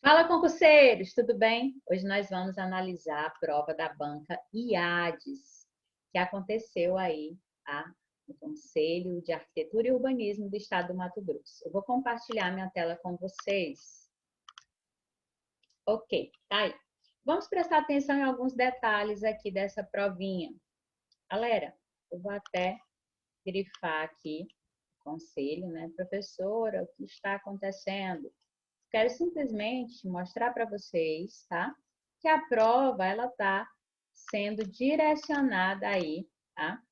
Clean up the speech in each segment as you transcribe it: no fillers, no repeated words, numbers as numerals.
Fala, concurseiros, tudo bem? Hoje nós vamos analisar a prova da banca IADES, que aconteceu aí, tá? No Conselho de Arquitetura e Urbanismo do Estado do Mato Grosso. Eu vou compartilhar minha tela com vocês. Ok, tá aí. Vamos prestar atenção em alguns detalhes aqui dessa provinha. Galera, eu vou até grifar aqui o conselho, né? Professora, o que está acontecendo? Quero simplesmente mostrar para vocês, tá? Que a prova, ela tá sendo direcionada aí, tá?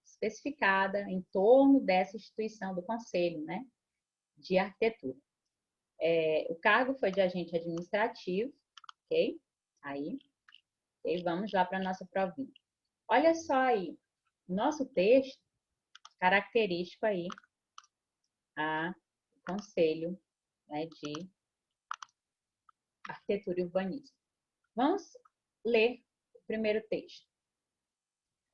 Especificada em torno dessa instituição do Conselho, né? De Arquitetura. O cargo foi de agente administrativo, ok? Aí, ok? Vamos lá para a nossa provinha. Olha só aí, nosso texto característico aí, a Conselho, né, de Arquitetura e Urbanismo. Vamos ler o primeiro texto.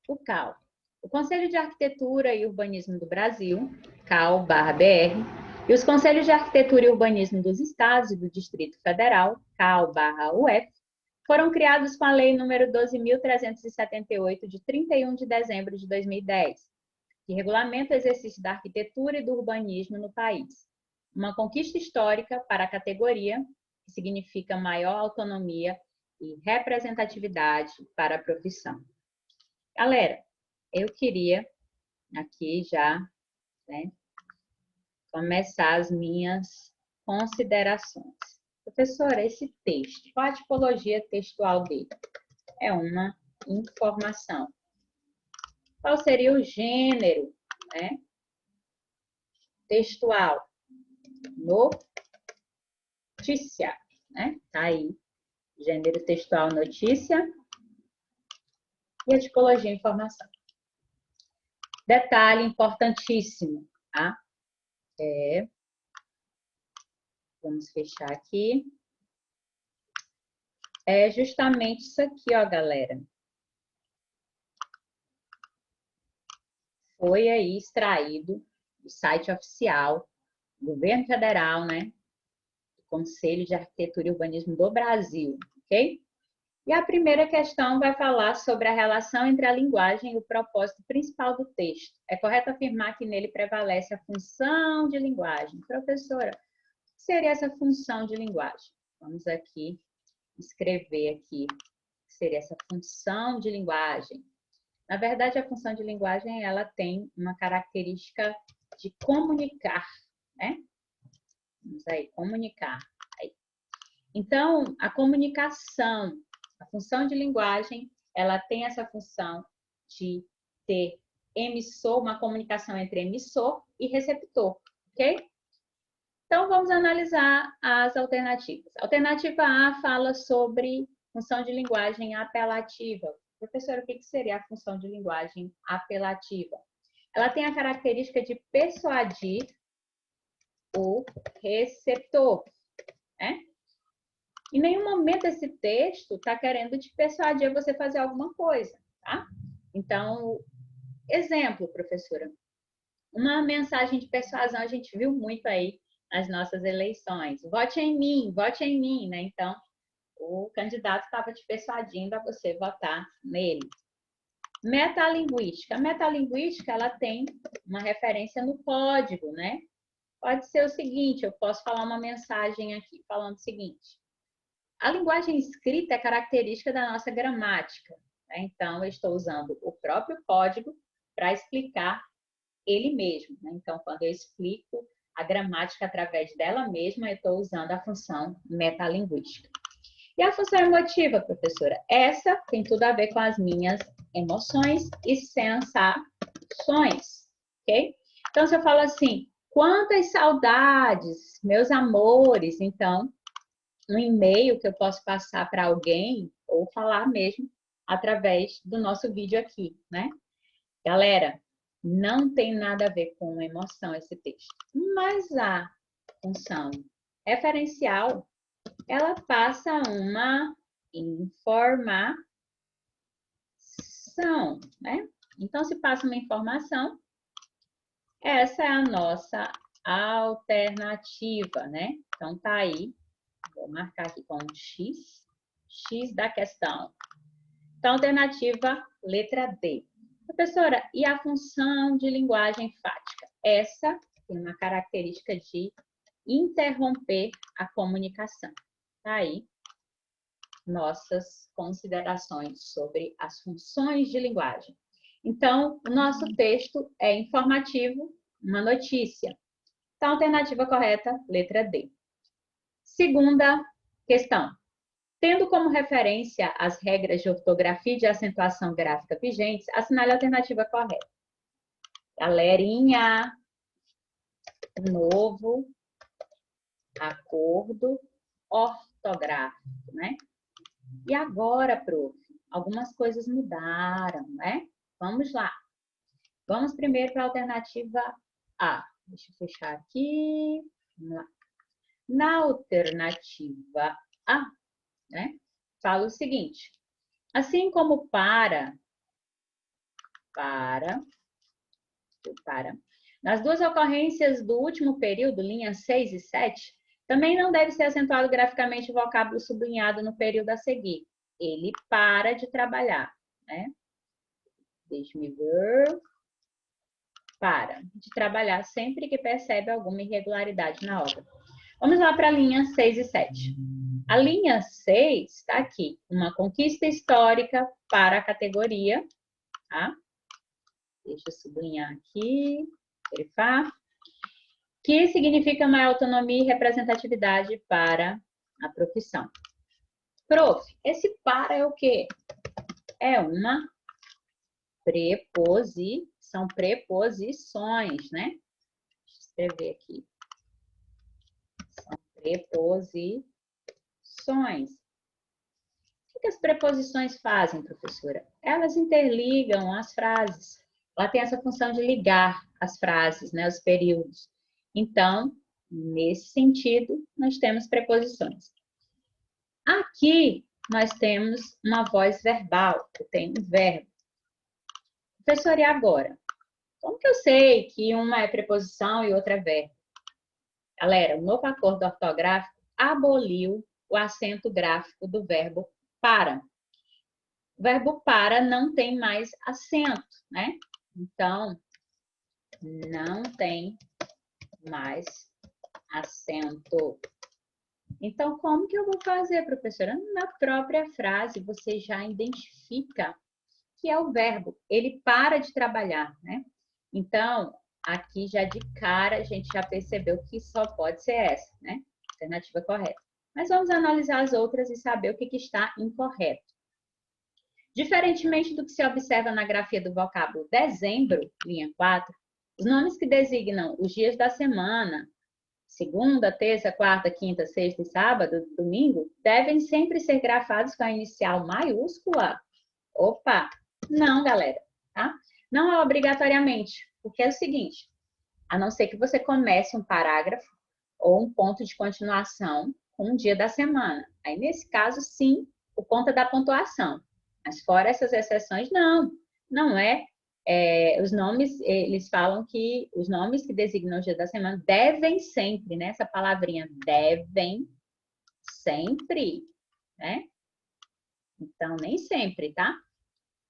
O CAL. O Conselho de Arquitetura e Urbanismo do Brasil, CAL/BR, e os Conselhos de Arquitetura e Urbanismo dos Estados e do Distrito Federal, CAL/UF, foram criados com a Lei nº 12.378, de 31 de dezembro de 2010, que regulamenta o exercício da arquitetura e do urbanismo no país. Uma conquista histórica para a categoria, que significa maior autonomia e representatividade para a profissão. Galera, eu queria aqui já, né, começar as minhas considerações. Professora, esse texto, qual a tipologia textual dele? É uma informação. Qual seria o gênero, né, textual? Notícia, né? Tá aí. Gênero textual, notícia. E a tipologia, informação. Detalhe importantíssimo, tá? Vamos fechar aqui. É justamente isso aqui, ó, galera. Foi aí extraído do site oficial do Governo Federal, né? Do Conselho de Arquitetura e Urbanismo do Brasil, ok? E a primeira questão vai falar sobre a relação entre a linguagem e o propósito principal do texto. É correto afirmar que nele prevalece a função de linguagem. Professora, o que seria essa função de linguagem? Vamos aqui escrever aqui o que seria essa função de linguagem. Na verdade, a função de linguagem, ela tem uma característica de comunicar, né? Vamos aí, comunicar. Aí. Então, a comunicação, a função de linguagem, ela tem essa função de ter emissor, uma comunicação entre emissor e receptor, ok? Então, vamos analisar as alternativas. A alternativa A fala sobre função de linguagem apelativa. Professora, o que seria a função de linguagem apelativa? Ela tem a característica de persuadir o receptor, né? Em nenhum momento esse texto está querendo te persuadir a você fazer alguma coisa, tá? Então, exemplo, professora. Uma mensagem de persuasão a gente viu muito aí nas nossas eleições. Vote em mim, né? Então, o candidato estava te persuadindo a você votar nele. Metalinguística. A metalinguística, ela tem uma referência no código, né? Pode ser o seguinte, eu posso falar uma mensagem aqui falando o seguinte. A linguagem escrita é característica da nossa gramática, né? Então, eu estou usando o próprio código para explicar ele mesmo, né? Então, quando eu explico a gramática através dela mesma, eu estou usando a função metalinguística. E a função emotiva, professora? Essa tem tudo a ver com as minhas emoções e sensações, ok? Então, se eu falo assim, quantas saudades, meus amores, então, um e-mail que eu posso passar para alguém, ou falar mesmo, através do nosso vídeo aqui, né? Galera, não tem nada a ver com emoção esse texto, mas a função referencial, ela passa uma informação, né? Então, se passa uma informação, essa é a nossa alternativa, né? Então, tá aí Vou marcar aqui com um X. X da questão. Então, alternativa letra D. Professora, e a função de linguagem enfática? Essa tem uma característica de interromper a comunicação. Tá aí nossas considerações sobre as funções de linguagem. Então, o nosso texto é informativo, uma notícia. Então, alternativa correta, letra D. Segunda questão. Tendo como referência as regras de ortografia e de acentuação gráfica vigentes, assinale a alternativa correta. Galerinha, novo acordo ortográfico, né? E agora, prof, algumas coisas mudaram, né? Vamos lá. Vamos primeiro para a alternativa A. Deixa eu fechar aqui. Vamos lá. Na alternativa A, né? Fala o seguinte. Assim como para, nas duas ocorrências do último período, linhas 6 e 7, também não deve ser acentuado graficamente o vocábulo sublinhado no período a seguir. Ele para de trabalhar, né? Deixa-me ver. Para de trabalhar sempre que percebe alguma irregularidade na obra. Vamos lá para a linha 6 e 7. A linha 6 está aqui. Uma conquista histórica para a categoria. Tá? Deixa eu sublinhar aqui. Grifar. Que significa maior autonomia e representatividade para a profissão. Prof, esse para é o quê? É uma preposição. São preposições, né? Deixa eu escrever aqui. São preposições. O que as preposições fazem, professora? Elas interligam as frases. Ela tem essa função de ligar as frases, né? Os períodos. Então, nesse sentido, nós temos preposições. Aqui, nós temos uma voz verbal, que tem um verbo. Professora, e agora? Como que eu sei que uma é preposição e outra é verbo? Galera, o novo acordo ortográfico aboliu o acento gráfico do verbo para. O verbo para não tem mais acento, né? Então, não tem mais acento. Então, como que eu vou fazer, professora? Na própria frase, você já identifica que é o verbo. Ele para de trabalhar, né? Então, aqui já de cara, a gente já percebeu que só pode ser essa, né? Alternativa correta. Mas vamos analisar as outras e saber o que está incorreto. Diferentemente do que se observa na grafia do vocábulo dezembro, linha 4, os nomes que designam os dias da semana, segunda, terça, quarta, quinta, sexta e sábado, domingo, devem sempre ser grafados com a inicial maiúscula. Opa! Não, galera, tá? Não é obrigatoriamente, porque é o seguinte, a não ser que você comece um parágrafo ou um ponto de continuação com um dia da semana. Aí, nesse caso, sim, por conta da pontuação. Mas fora essas exceções, não é. Os nomes, eles falam que os nomes que designam o dia da semana devem sempre, né? Essa palavrinha devem sempre, né? Então, nem sempre, tá?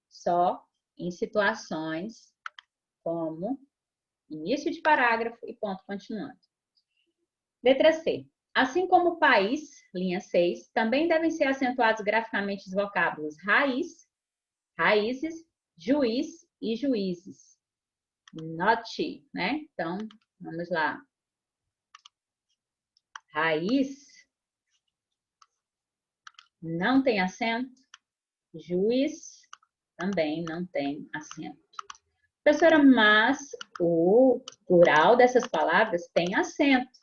Só em situações como início de parágrafo e ponto continuando. Letra C. Assim como o país, linha 6, também devem ser acentuados graficamente os vocábulos raiz, raízes, juiz e juízes. Note, né? Então, vamos lá. Raiz não tem acento. Juiz também não tem acento. Professora, mas o plural dessas palavras tem acento.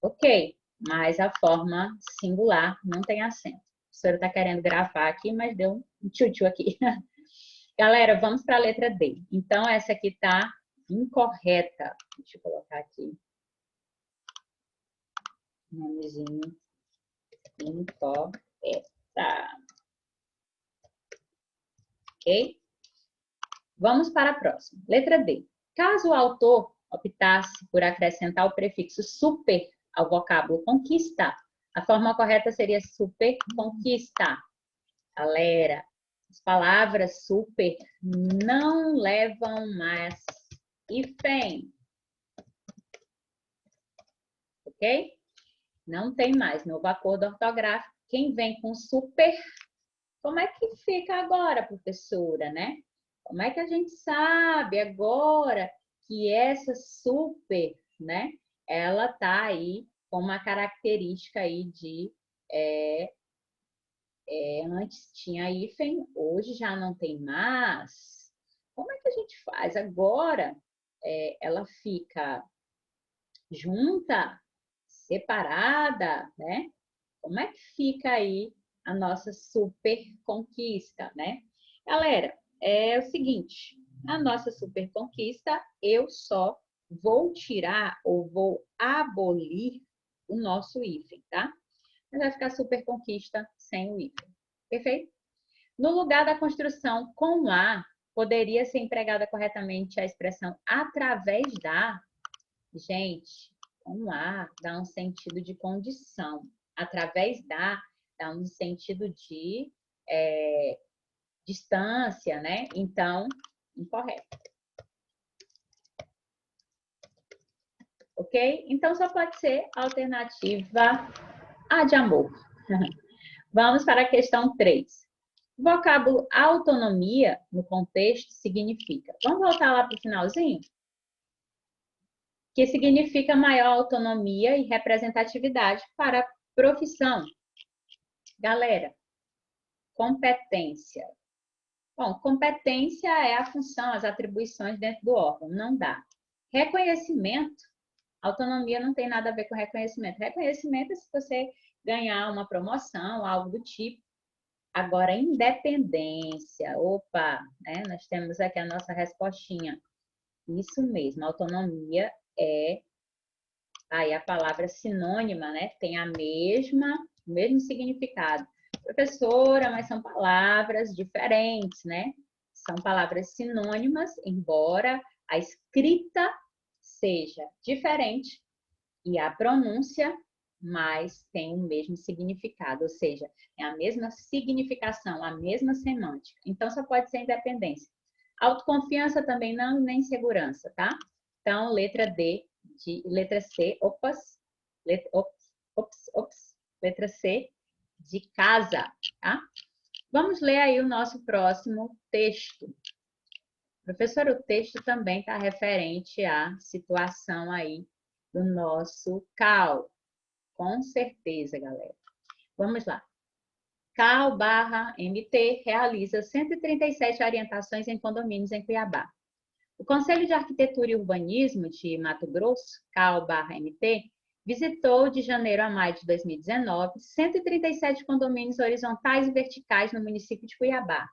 Ok, mas a forma singular não tem acento. A professora está querendo gravar aqui, mas deu um tchutchu aqui. Galera, vamos para a letra D. Então, essa aqui está incorreta. Deixa eu colocar aqui. Nomezinho incorreta. Ok? Vamos para a próxima. Letra D. Caso o autor optasse por acrescentar o prefixo super ao vocábulo conquista, A forma correta seria super conquista. Galera, as palavras super não levam mais hífen. Ok? Não tem mais novo acordo ortográfico. Quem vem com super, como é que fica agora, professora, né? Como é que a gente sabe agora que essa super, né? Ela tá aí com uma característica aí de antes tinha hífen, hoje já não tem mais. Como é que a gente faz agora? Ela fica junta, separada, né? Como é que fica aí a nossa super conquista, né? Galera, é o seguinte, a nossa super conquista, eu só vou tirar ou vou abolir o nosso hífen, tá? Mas vai ficar super conquista sem o hífen. Perfeito? No lugar da construção com a, poderia ser empregada corretamente a expressão através da. Gente, com a dá um sentido de condição. Através da dá um sentido de distância, né? Então, incorreto. Ok? Então, só pode ser a alternativa A de amor. Vamos para a questão 3. O vocábulo autonomia, no contexto, significa... Vamos voltar lá para o finalzinho? Que significa maior autonomia e representatividade para a profissão. Galera, competência. Bom, competência é a função, as atribuições dentro do órgão, não dá. Reconhecimento, autonomia não tem nada a ver com reconhecimento. Reconhecimento é se você ganhar uma promoção, algo do tipo. Agora, independência, opa, né? Nós temos aqui a nossa respostinha. Isso mesmo, autonomia é aí a palavra sinônima, né? Tem o mesmo significado. Professora, mas são palavras diferentes, né? São palavras sinônimas, embora a escrita seja diferente e a pronúncia, mas tem o mesmo significado, ou seja, é a mesma significação, a mesma semântica. Então, só pode ser independência. Autoconfiança também não, nem segurança, tá? Então, letra C, letra C de casa, tá? Vamos ler aí o nosso próximo texto. Professor, o texto também está referente à situação aí do nosso CAL. Com certeza, galera. Vamos lá. CAL/MT realiza 137 orientações em condomínios em Cuiabá. O Conselho de Arquitetura e Urbanismo de Mato Grosso, CAL/MT, visitou de janeiro a maio de 2019 137 condomínios horizontais e verticais no município de Cuiabá.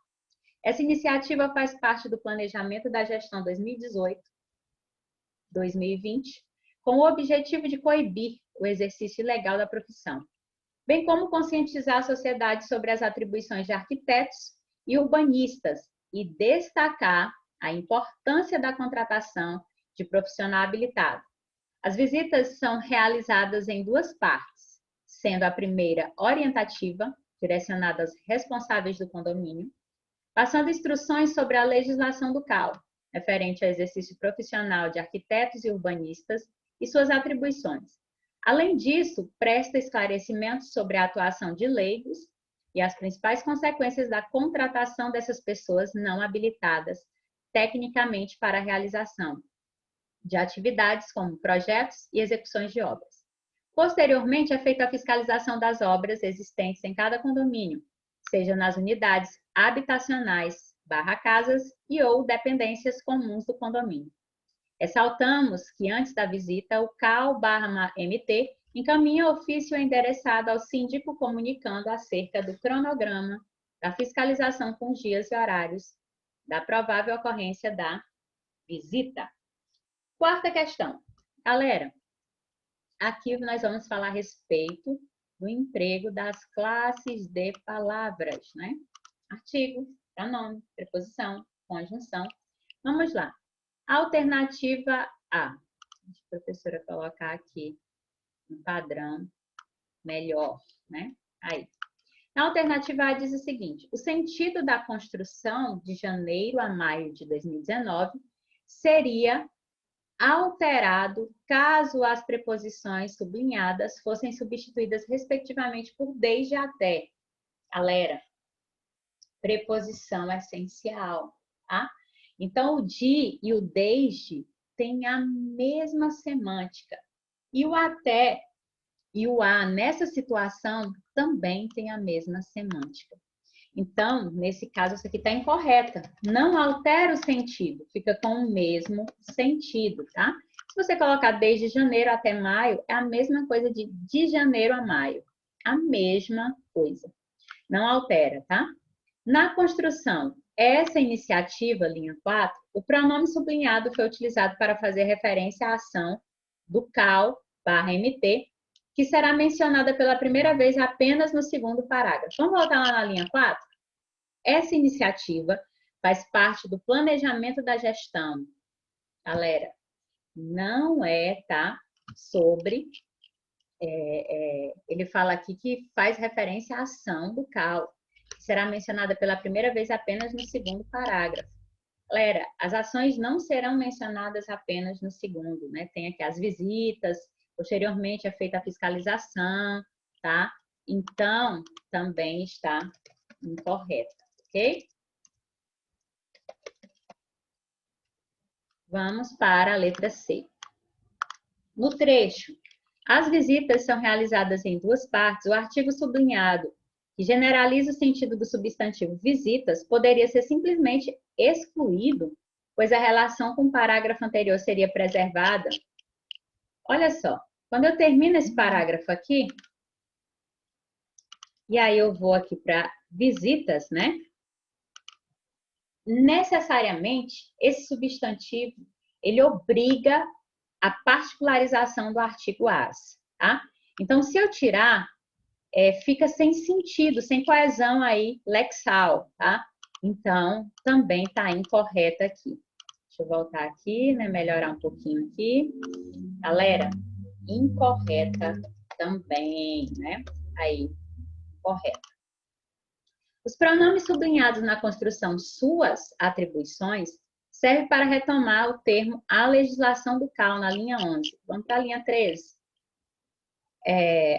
Essa iniciativa faz parte do planejamento da gestão 2018-2020, com o objetivo de coibir o exercício ilegal da profissão, bem como conscientizar a sociedade sobre as atribuições de arquitetos e urbanistas e destacar a importância da contratação de profissional habilitado. As visitas são realizadas em duas partes, sendo a primeira orientativa, direcionada aos responsáveis do condomínio, passando instruções sobre a legislação do CAL, referente ao exercício profissional de arquitetos e urbanistas e suas atribuições. Além disso, presta esclarecimentos sobre a atuação de leigos e as principais consequências da contratação dessas pessoas não habilitadas tecnicamente para a realização de atividades como projetos e execuções de obras. Posteriormente, é feita a fiscalização das obras existentes em cada condomínio, seja nas unidades habitacionais, casas e ou dependências comuns do condomínio. Ressaltamos que antes da visita, o CAL/MT encaminha ofício endereçado ao síndico comunicando acerca do cronograma da fiscalização com os dias e horários da provável ocorrência da visita. Quarta questão. Galera, aqui nós vamos falar a respeito do emprego das classes de palavras, né? Artigo, pronome, preposição, conjunção. Vamos lá. Alternativa A. Deixa a professora colocar aqui um padrão melhor, né? Aí. Na alternativa A diz o seguinte: o sentido da construção de janeiro a maio de 2019 seria alterado caso as preposições sublinhadas fossem substituídas respectivamente por desde até. Galera, preposição essencial, tá? Então, o de e o desde têm a mesma semântica. E o até e o a, nessa situação, também tem a mesma semântica. Então, nesse caso, essa aqui está incorreta. Não altera o sentido, fica com o mesmo sentido, tá? Se você colocar desde janeiro até maio, é a mesma coisa de janeiro a maio. A mesma coisa. Não altera, tá? Na construção, essa iniciativa, linha 4, o pronome sublinhado foi utilizado para fazer referência à ação do CAL/MT, que será mencionada pela primeira vez apenas no segundo parágrafo. Vamos voltar lá na linha 4? Essa iniciativa faz parte do planejamento da gestão. Galera, não é, tá? Sobre... ele fala aqui que faz referência à ação do CAL, que será mencionada pela primeira vez apenas no segundo parágrafo. Galera, as ações não serão mencionadas apenas no segundo, né? Tem aqui as visitas, posteriormente é feita a fiscalização, tá? Então, também está incorreta, ok? Vamos para a letra C. No trecho, as visitas são realizadas em duas partes. O artigo sublinhado, que generaliza o sentido do substantivo visitas, poderia ser simplesmente excluído, pois a relação com o parágrafo anterior seria preservada. Olha só, quando eu termino esse parágrafo aqui, e aí eu vou aqui para visitas, né? Necessariamente, esse substantivo, ele obriga a particularização do artigo as, tá? Então, se eu tirar, fica sem sentido, sem coesão aí lexal, tá? Então, também está incorreta aqui. Deixa eu voltar aqui, né? Melhorar um pouquinho aqui. Galera, incorreta também, né? Aí, correta. Os pronomes sublinhados na construção suas atribuições servem para retomar o termo a legislação do CAL na linha 11. Vamos para a linha 13.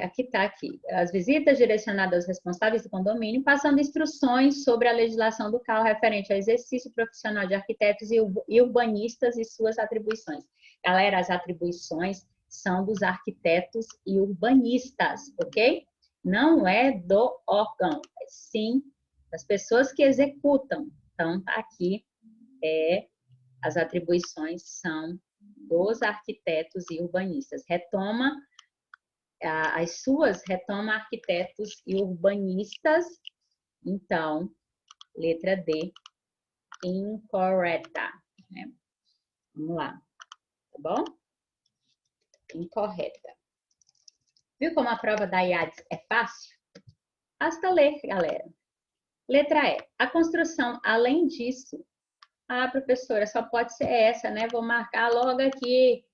Aqui está aqui. As visitas direcionadas aos responsáveis do condomínio, passando instruções sobre a legislação do CAL referente ao exercício profissional de arquitetos e urbanistas e suas atribuições. Galera, as atribuições são dos arquitetos e urbanistas, ok? Não é do órgão, é sim das pessoas que executam. Então, tá aqui, as atribuições são dos arquitetos e urbanistas. As suas retoma arquitetos e urbanistas. Então, letra D, incorreta. Né? Vamos lá, tá bom? Incorreta. Viu como a prova da IADS é fácil? Basta ler, galera. Letra E. A construção, além disso... professora, só pode ser essa, né? Vou marcar logo aqui.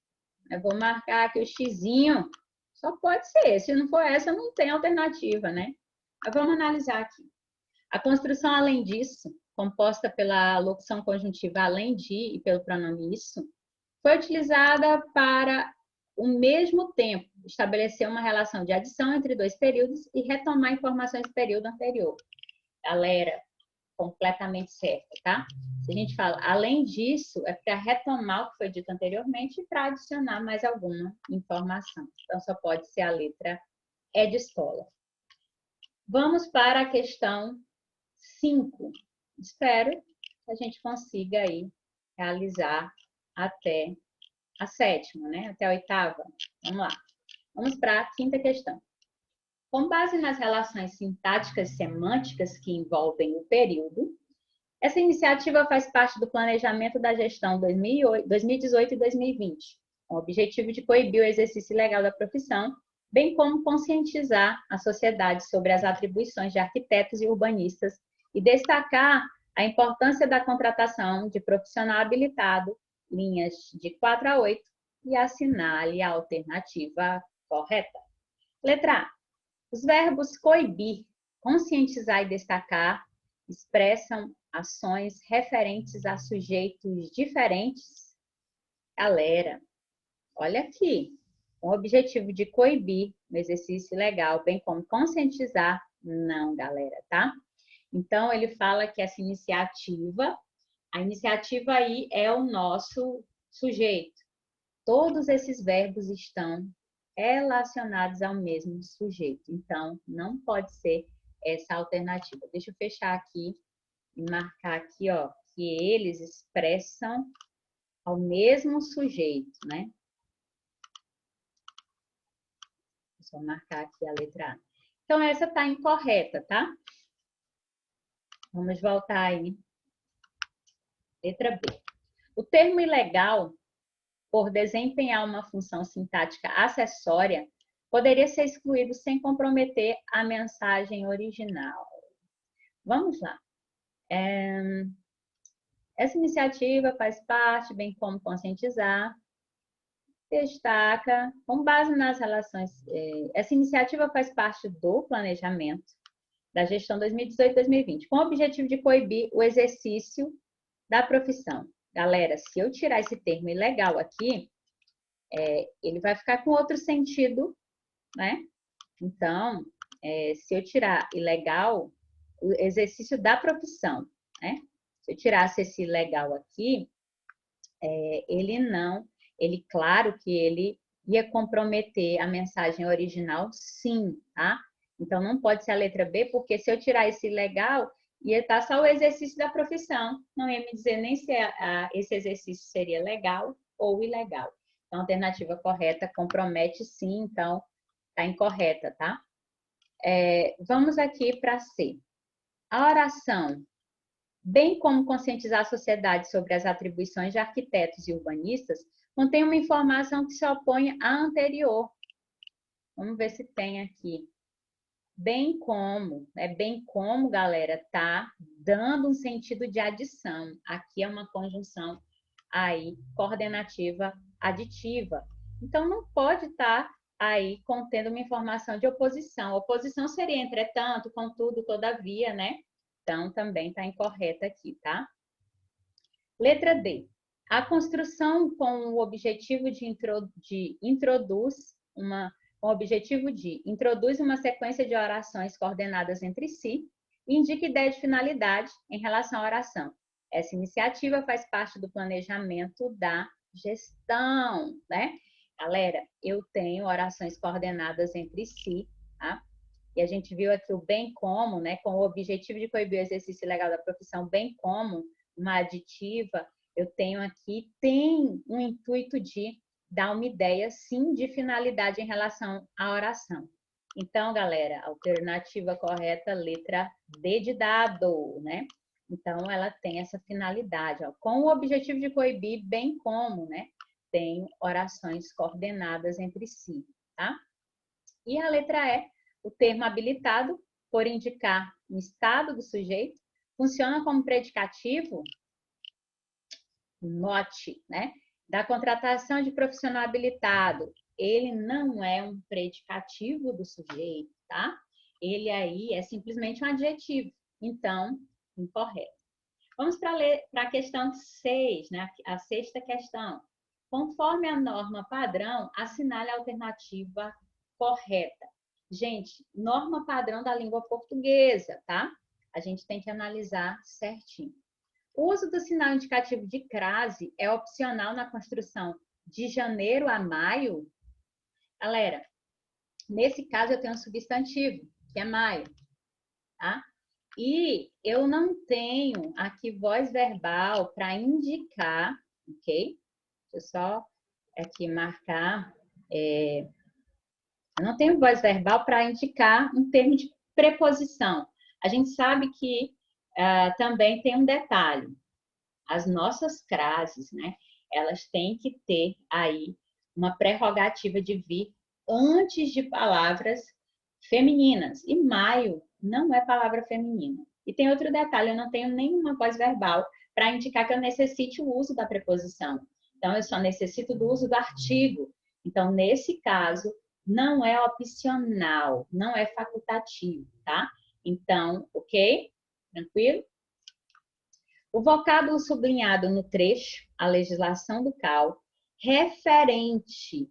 Eu vou marcar aqui o xizinho. Só pode ser. Se não for essa, não tem alternativa, né? Mas vamos analisar aqui. A construção, além disso, composta pela locução conjuntiva além de e pelo pronome isso, foi utilizada para, ao mesmo tempo, estabelecer uma relação de adição entre dois períodos e retomar informações do período anterior. Galera, completamente certa, tá? Se a gente fala, além disso, é para retomar o que foi dito anteriormente e para adicionar mais alguma informação. Então, só pode ser a letra E de escola. Vamos para a questão 5. Espero que a gente consiga aí realizar até a 7ª, né? Até a 8ª. Vamos lá. Vamos para a 5ª questão. Com base nas relações sintáticas e semânticas que envolvem o período, essa iniciativa faz parte do planejamento da gestão 2018 e 2020, com o objetivo de coibir o exercício ilegal da profissão, bem como conscientizar a sociedade sobre as atribuições de arquitetos e urbanistas e destacar a importância da contratação de profissional habilitado, linhas de 4 a 8, e assinale a alternativa correta. Letra A. Os verbos coibir, conscientizar e destacar expressam ações referentes a sujeitos diferentes. Galera, olha aqui. Com o objetivo de coibir no exercício legal, bem como conscientizar, não, galera, tá? Então, ele fala que essa iniciativa, a iniciativa aí é o nosso sujeito. Todos esses verbos estão relacionados ao mesmo sujeito. Então, não pode ser essa alternativa. Deixa eu fechar aqui e marcar aqui, ó, que eles expressam ao mesmo sujeito, né? Vou marcar aqui a letra A. Então, essa está incorreta, tá? Vamos voltar aí. Letra B. O termo ilegal, por desempenhar uma função sintática acessória, poderia ser excluído sem comprometer a mensagem original. Vamos lá. Essa iniciativa faz parte, bem como conscientizar, destaca, com base nas relações, essa iniciativa faz parte do planejamento da gestão 2018-2020, com o objetivo de coibir o exercício da profissão. Galera, se eu tirar esse termo ilegal aqui, ele vai ficar com outro sentido, né? Então, se eu tirar ilegal, o exercício da profissão, né? Se eu tirasse esse ilegal aqui, claro que ele ia comprometer a mensagem original, sim, tá? Então, não pode ser a letra B, porque se eu tirar esse ilegal, ia estar só o exercício da profissão. Não ia me dizer nem se esse exercício seria legal ou ilegal. Então, a alternativa correta compromete sim, então está incorreta, tá? Vamos aqui para C. A oração, bem como conscientizar a sociedade sobre as atribuições de arquitetos e urbanistas, contém uma informação que se opõe à anterior. Vamos ver se tem aqui. Bem como, bem como, galera, tá dando um sentido de adição. Aqui é uma conjunção aí coordenativa aditiva. Então, não pode estar aí contendo uma informação de oposição. Oposição seria entretanto, contudo, todavia, né? Então, também está incorreta aqui, tá? Letra D. A construção com o objetivo introduz uma sequência de orações coordenadas entre si e indica ideia de finalidade em relação à oração. Essa iniciativa faz parte do planejamento da gestão, né? Galera, eu tenho orações coordenadas entre si, tá? E a gente viu aqui o bem como, né? Com o objetivo de coibir o exercício ilegal da profissão, bem como uma aditiva, eu tenho aqui, tem um intuito de dar uma ideia, sim, de finalidade em relação à oração. Então, galera, alternativa correta, letra D de dado, né? Então, ela tem essa finalidade, ó, com o objetivo de coibir, bem como, né? Tem orações coordenadas entre si, tá? E a letra E, o termo habilitado, por indicar um estado do sujeito, funciona como predicativo, note, né? Da contratação de profissional habilitado. Ele não é um predicativo do sujeito, tá? Ele aí é simplesmente um adjetivo. Então, incorreto. Vamos para a questão 6, né? A sexta questão. Conforme a norma padrão, assinale a alternativa correta. Gente, norma padrão da língua portuguesa, tá? A gente tem que analisar certinho. O uso do sinal indicativo de crase é opcional na construção de janeiro a maio? Galera, nesse caso eu tenho um substantivo, que é maio, tá? E eu não tenho aqui voz verbal para indicar, ok? Deixa eu só aqui marcar. Eu não tenho voz verbal para indicar um termo de preposição. A gente sabe que também tem um detalhe. As nossas crases, né? Elas têm que ter aí uma prerrogativa de vir antes de palavras femininas. E maio não é palavra feminina. E tem outro detalhe, eu não tenho nenhuma voz verbal para indicar que eu necessite o uso da preposição. Então, eu só necessito do uso do artigo. Então, nesse caso, não é opcional, não é facultativo, tá? Então, ok? Tranquilo? O vocábulo sublinhado no trecho, a legislação do CAL, referente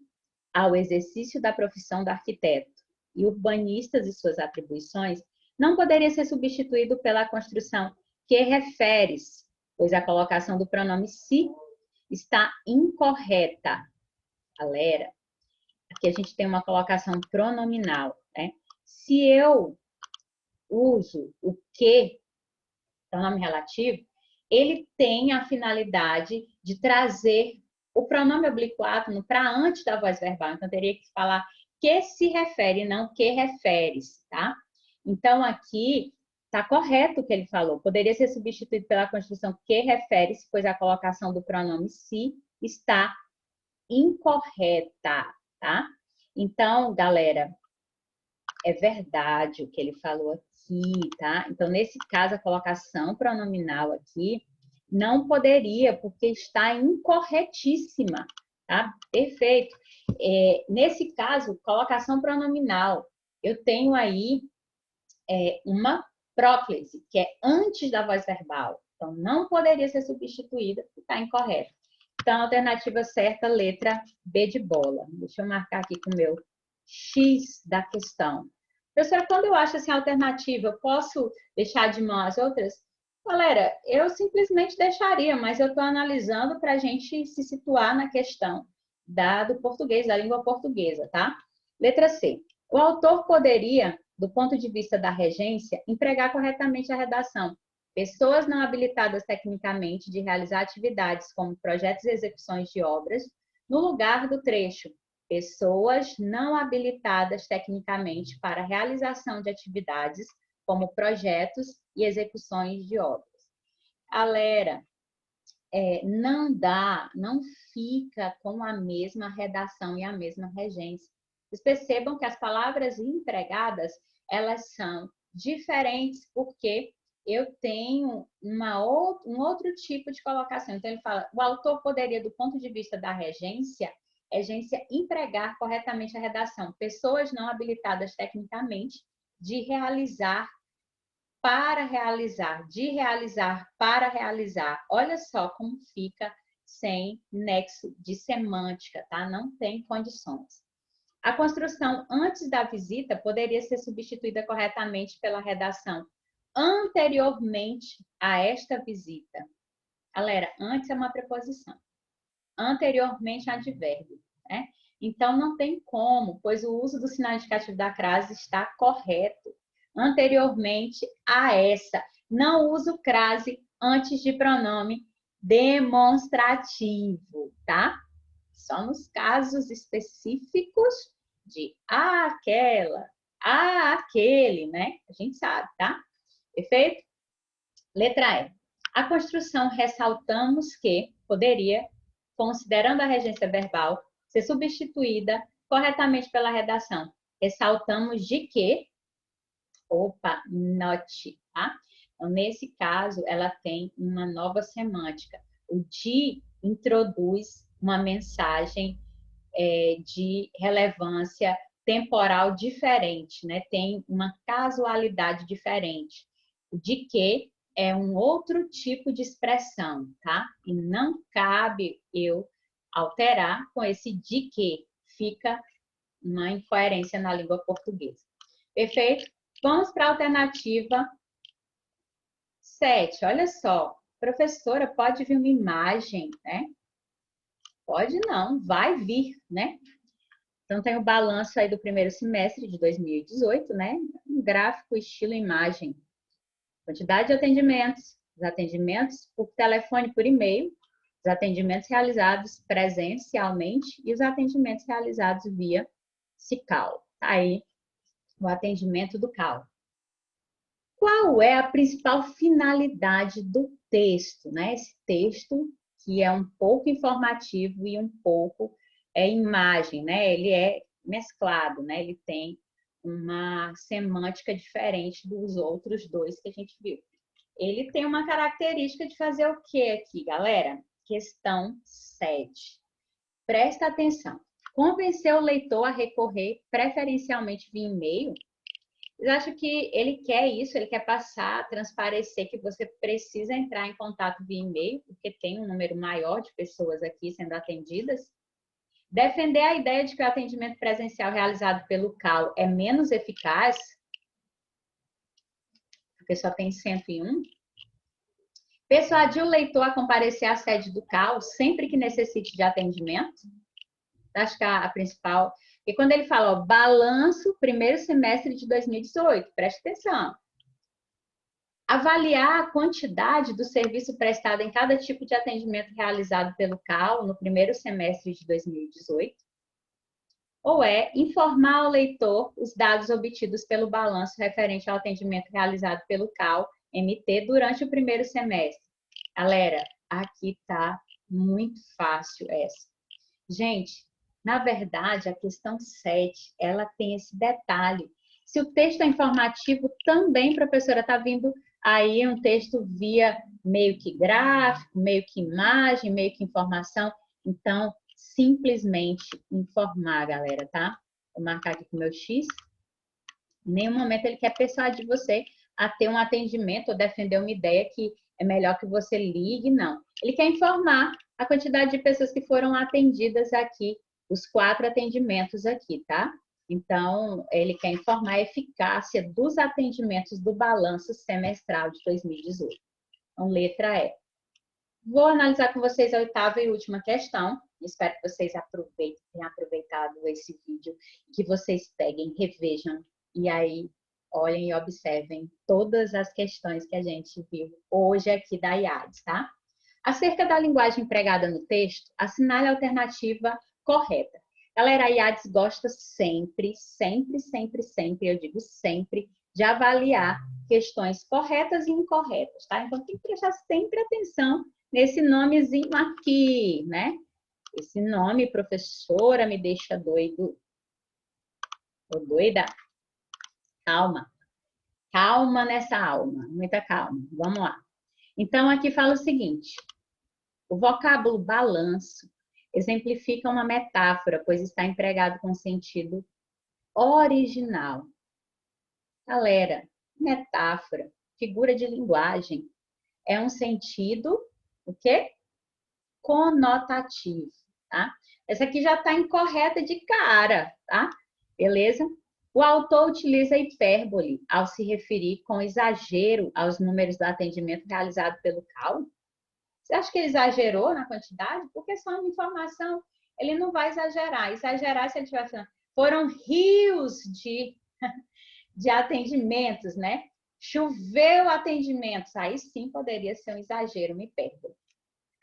ao exercício da profissão do arquiteto e urbanistas e suas atribuições, não poderia ser substituído pela construção que referes, pois a colocação do pronome se está incorreta. Galera, aqui a gente tem uma colocação pronominal, né? Se eu uso o que, pronome relativo, ele tem a finalidade de trazer o pronome oblíquo átono para antes da voz verbal. Então, teria que falar que se refere, não que referes, tá? Então, aqui está correto o que ele falou. Poderia ser substituído pela construção que refere-se, pois a colocação do pronome se está incorreta, tá? Então, galera, é verdade o que ele falou aqui, tá? Então, nesse caso, a colocação pronominal aqui não poderia, porque está incorretíssima, tá? Perfeito. Nesse caso, colocação pronominal, eu tenho aí uma próclise, que é antes da voz verbal. Então, não poderia ser substituída, está incorreto. Então, a alternativa certa, letra B de bola. Deixa eu marcar aqui com o meu X da questão. Professora, quando eu acho assim, a alternativa, eu posso deixar de mão as outras? Galera, eu simplesmente deixaria, mas eu estou analisando para a gente se situar na questão do português, da língua portuguesa, tá? Letra C. O autor poderia, do ponto de vista da regência, empregar corretamente a redação. Pessoas não habilitadas tecnicamente de realizar atividades como projetos e execuções de obras, no lugar do trecho. Pessoas não habilitadas tecnicamente para a realização de atividades como projetos e execuções de obras. Galera, não dá, não fica com a mesma redação e a mesma regência. Vocês percebam que as palavras empregadas, elas são diferentes porque eu tenho um outro tipo de colocação. Então, ele fala, o autor poderia, do ponto de vista da regência, empregar corretamente a redação. Pessoas não habilitadas tecnicamente de realizar, para realizar, de realizar, para realizar. Olha só como fica sem nexo de semântica, tá? Não tem condições. A construção antes da visita poderia ser substituída corretamente pela redação anteriormente a esta visita. Galera, antes é uma preposição. Anteriormente, advérbio, né? Então, não tem como, pois o uso do sinal indicativo da crase está correto. Anteriormente a essa. Não uso crase antes de pronome demonstrativo, tá? Só nos casos específicos de aquela, aquele, né? A gente sabe, tá? Perfeito? Letra E. A construção ressaltamos que poderia, considerando a regência verbal, ser substituída corretamente pela redação. Ressaltamos de que, note, tá? Então, nesse caso, ela tem uma nova semântica. O de introduz uma mensagem de relevância temporal diferente, né? Tem uma casualidade diferente. O de que é um outro tipo de expressão, tá? E não cabe eu alterar com esse de que. Fica uma incoerência na língua portuguesa. Perfeito? Vamos para a alternativa 7. Olha só, professora, pode vir uma imagem, né? Pode não, vai vir, né? Então, tem o balanço aí do primeiro semestre de 2018, né? Um gráfico, estilo, imagem. Quantidade de atendimentos, os atendimentos por telefone, por e-mail, os atendimentos realizados presencialmente e os atendimentos realizados via SICAL. Tá aí o atendimento do CAL. Qual é a principal finalidade do texto, né? Esse texto que é um pouco informativo e um pouco imagem, né? Ele é mesclado, né? Ele tem uma semântica diferente dos outros dois que a gente viu. Ele tem uma característica de fazer o que aqui, galera? Questão 7. Presta atenção. Convencer o leitor a recorrer preferencialmente via e-mail. Eu acho que ele quer isso, ele quer passar, transparecer que você precisa entrar em contato via e-mail, porque tem um número maior de pessoas aqui sendo atendidas. Defender a ideia de que o atendimento presencial realizado pelo CAL é menos eficaz, porque só tem 101. Persuadir o leitor a comparecer à sede do CAL sempre que necessite de atendimento. Acho que a principal... E quando ele fala, ó, balanço primeiro semestre de 2018, preste atenção. Avaliar a quantidade do serviço prestado em cada tipo de atendimento realizado pelo CAL no primeiro semestre de 2018. Ou informar ao leitor os dados obtidos pelo balanço referente ao atendimento realizado pelo CAL MT durante o primeiro semestre. Galera, aqui tá muito fácil essa. Gente, na verdade, a questão 7, ela tem esse detalhe. Se o texto é informativo, também, professora, está vindo aí um texto via meio que gráfico, meio que imagem, meio que informação. Então, simplesmente informar, galera, tá? Vou marcar aqui com o meu X. Em nenhum momento ele quer persuadir você a ter um atendimento ou defender uma ideia que é melhor que você ligue, não. Ele quer informar a quantidade de pessoas que foram atendidas aqui, os 4 atendimentos aqui, tá? Então, ele quer informar a eficácia dos atendimentos do balanço semestral de 2018. Então, letra E. Vou analisar com vocês a 8ª e última questão. Espero que vocês tenham aproveitado esse vídeo, que vocês peguem, revejam e aí olhem e observem todas as questões que a gente viu hoje aqui da IADES, tá? Acerca da linguagem empregada no texto, assinale a alternativa correta. Galera, a IADES gosta sempre, eu digo sempre, de avaliar questões corretas e incorretas, tá? Então, tem que prestar sempre atenção nesse nomezinho aqui, né? Esse nome, professora, me deixa doido. Tô doida? Calma. Calma nessa alma. Muita calma. Vamos lá. Então, aqui fala o seguinte. O vocábulo balanço exemplifica uma metáfora, pois está empregado com sentido original. Galera, metáfora, figura de linguagem, é um sentido, o quê? Conotativo, tá? Essa aqui já está incorreta de cara, tá? Beleza? O autor utiliza hipérbole ao se referir com exagero aos números do atendimento realizado pelo CAL. Você acha que ele exagerou na quantidade? Porque só uma informação, ele não vai exagerar. Exagerar se ele estiver falando, foram rios de atendimentos, né? Choveu atendimentos. Aí sim poderia ser um exagero, uma hipérbole.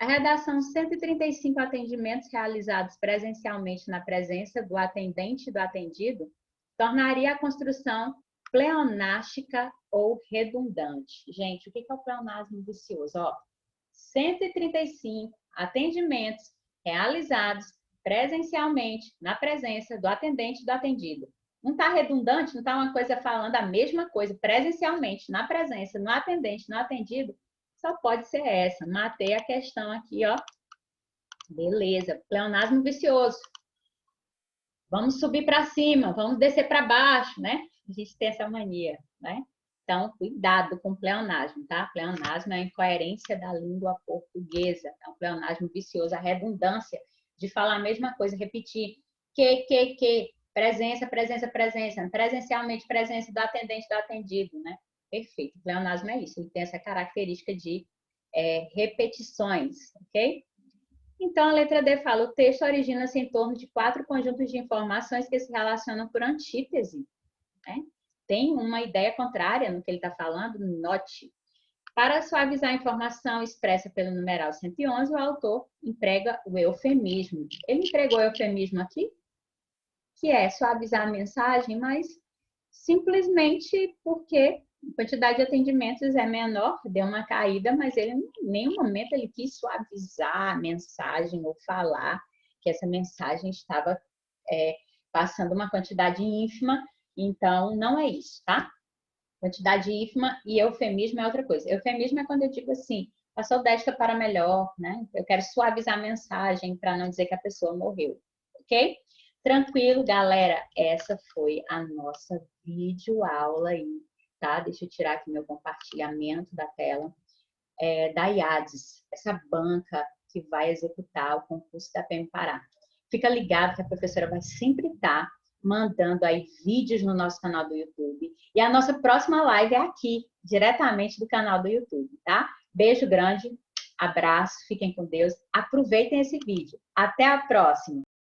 A redação 135 atendimentos realizados presencialmente na presença do atendente e do atendido tornaria a construção pleonástica ou redundante. Gente, o que é o pleonasmo vicioso? Ó, 135 atendimentos realizados presencialmente na presença do atendente e do atendido. Não está redundante? Não está uma coisa falando a mesma coisa presencialmente, na presença, no atendente, no atendido? Só pode ser essa. Matei a questão aqui, ó. Beleza. Pleonasmo vicioso. Vamos subir para cima, vamos descer para baixo, né? A gente tem essa mania, né? Então, cuidado com o pleonasmo, tá? Pleonasmo é a incoerência da língua portuguesa. Então, pleonasmo vicioso, a redundância de falar a mesma coisa, repetir que, presença, presencialmente, presença do atendente, do atendido, né? Perfeito. O pleonasmo é isso, ele tem essa característica de repetições, ok? Então, a letra D fala, o texto origina-se em torno de 4 conjuntos de informações que se relacionam por antítese, né? Tem uma ideia contrária no que ele está falando, note. Para suavizar a informação expressa pelo numeral 111, o autor emprega o eufemismo. Ele empregou o eufemismo aqui, que é suavizar a mensagem, mas simplesmente porque a quantidade de atendimentos é menor, deu uma caída, mas ele em nenhum momento ele quis suavizar a mensagem ou falar que essa mensagem estava passando uma quantidade ínfima. Então, não é isso, tá? Quantidade ínfima e eufemismo é outra coisa. Eufemismo é quando eu digo assim, passou desta para melhor, né? Eu quero suavizar a mensagem para não dizer que a pessoa morreu, ok? Tranquilo, galera? Essa foi a nossa videoaula aí, tá? Deixa eu tirar aqui meu compartilhamento da tela. Da IADES, essa banca que vai executar o concurso da PM Pará. Fica ligado que a professora vai sempre estar mandando aí vídeos no nosso canal do YouTube. E a nossa próxima live é aqui, diretamente do canal do YouTube, tá? Beijo grande, abraço, fiquem com Deus. Aproveitem esse vídeo. Até a próxima!